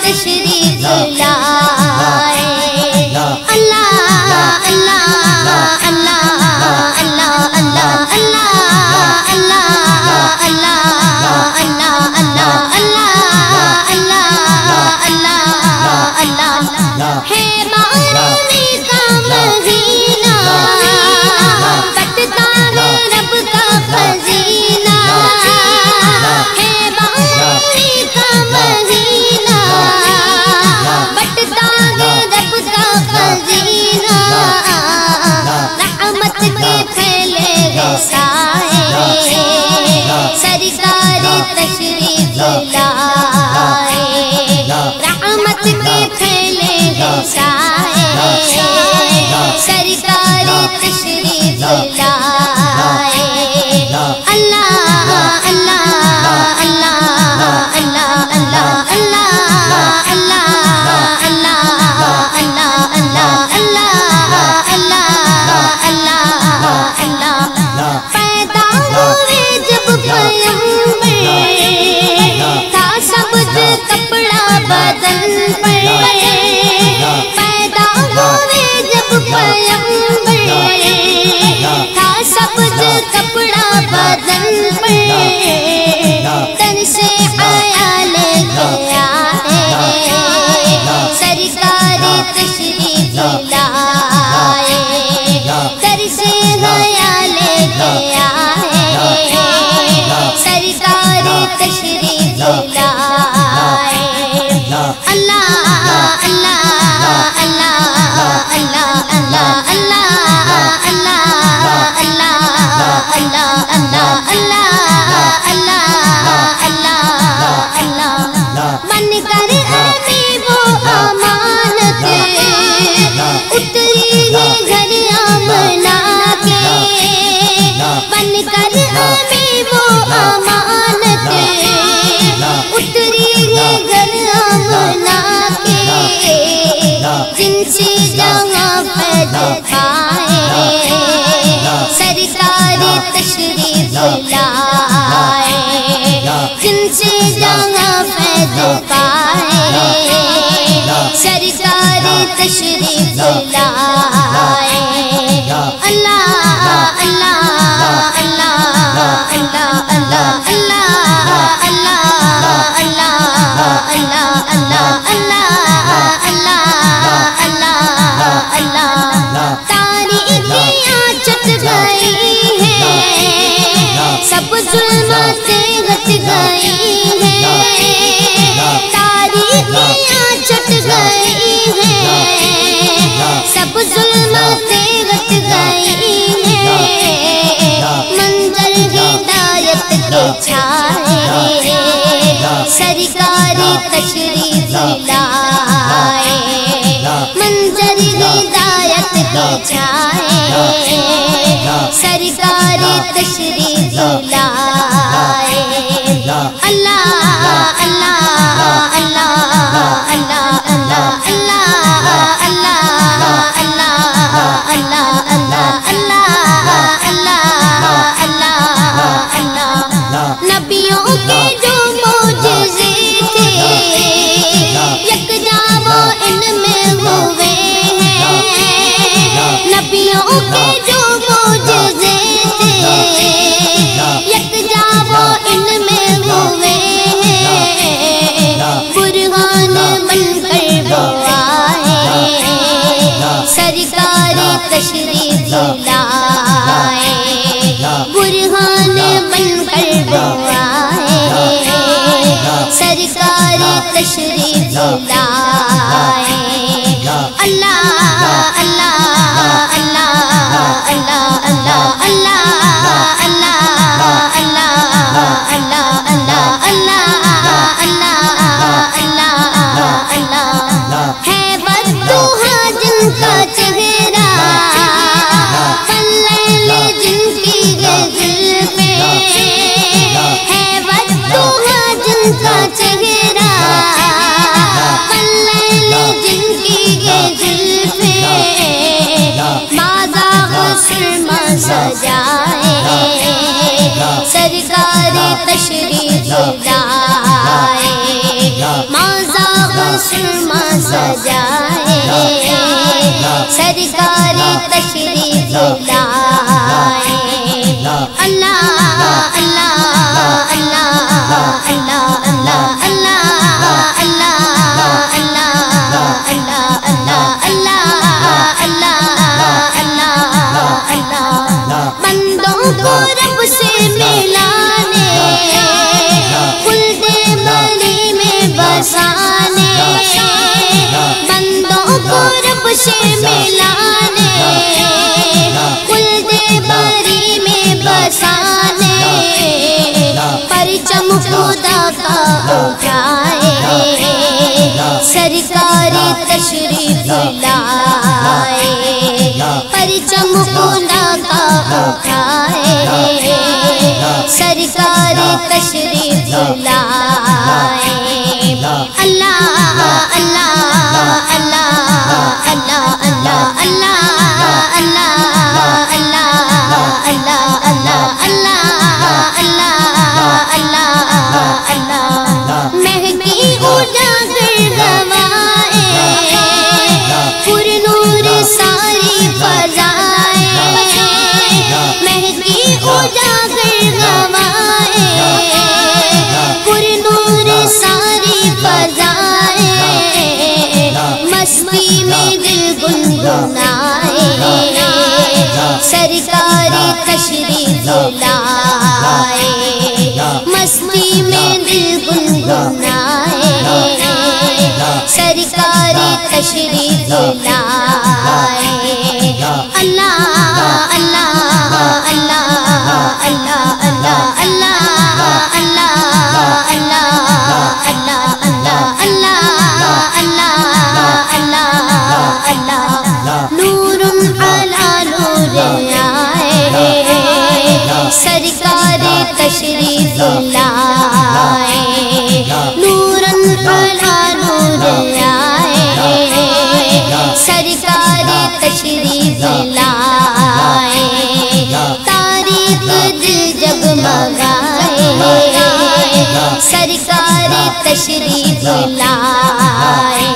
تشریف لائے اللہ اللہ اللہ اللہ اللہ اللہ اللہ اللہ اللہ اللہ اللہ اللہ اللہ ہے بارہویں کا مہینہ بٹتا ہے رب کا خزینہ ہے بارہویں کا مہینہ بٹتا ہے رب کا خزینہ رحمت کے پھیلے گئے سائے سرکار تشریف لائے رحمت کے پھیلے گئے سائے سرکار تشریف لائے اللہ اللہ اللہ اللہ اللہ اللہ اللہ اللہ اللہ اللہ اللہ اللہ اللہ پیدا ہوئے جب پیغمبر تھا سبز کپڑا بدن پر پیدا ہوئے جب پیغمبر تھا سبز کپڑا بدن پر تن سے حیا لے گیا ہے سرکار تشریف لائے در سے حیا لے گیا ہے سرکار تشریف لائے اللہ اللہ اللہ اللہ اللہ اللہ اللہ اللہ اللہ اللہ اللہ اللہ اللہ من کر ابھی وہ امانت اتری ہے گھر آمنا کے من کر ابھی وہ امانت اتری ہے گھر آمنا کے جن سے جہاں فیض پائے سرکار تشریف لائے جن سے جہاں فیض پائے سرکار تشریف لائے اللہ اللہ اللہ اللہ اللہ اللہ اللہ اللہ اللہ اللہ اللہ اللہ اللہ تاریکیاں چٹ گئی ہیں سب ظلمتیں ہٹ گئی ہیں تاریکیاں چٹ گئی ہیں سب ظلمتیں ہٹ گئی ہیں منظر ہدایت کے چھائے سرکار تشریف لائے منظر ہدایت کے چھائے سرکار تشریف لائے اللہ اللہ اللہ اللہ اللہ اللہ اللہ اللہ اللہ اللہ اللہ اللہ نبیوں کے جو معجزے تھے یکجا وہ ان میں ہوئے ہیں نبیوں کے جو معجزے تھے یکجا وہ ان میں ہوئے ہیں برہان بن کر وہ آئے سرکار تشریف لائے برہان بن کر وہ آئے سرکار تشریف لائے اللہ اللہ اللہ اللہ اللہ اللہ اللہ اللہ اللہ اللہ اللہ اللہ اللہ ہے بدوہا جن کا چہرہ فلیل جن کی یہ زلفیں ہے بدوہا جن کا چہرہ فلیل جن کی یہ زلفیں مازاغ سرما سجائے سرکار تشریف لائے مازاغ سرما سجائے سرکار تشریف لائے اللہ اللہ اللہ اللہ اللہ اللہ اللہ اللہ اللہ اللہ اللہ بندوں کو رب سے ملانے خلد بری میں بسانے بندوں کو رب سے ملانے خلد بری میں بسانے پرچم خدا کا اٹھائے سرکار تشریف لائے پرچم خدا کا اٹھائے سرکار تشریف لائے اللہ اللہ اللہ اللہ اللہ اللہ اللہ اللہ اللہ اللہ اللہ اللہ مہدی اجاگر گوائے پر نور ساری فضائے مہدی اجاگر گوائے پر نور ساری فضائے مستی میں دل گنگنائے سرکار تشریف لائے مستی میں دل گنگنائے سرکار تشریف لائے اللہ اللہ اللہ اللہ اللہ اللہ اللہ اللہ اللہ اللہ اللہ اللہ نور علی نور آئے سرکار تشریف لائے نور علی نور آئے سرکار تشریف لائے تاریخ دل جگمگائے سرکار تشریف لائے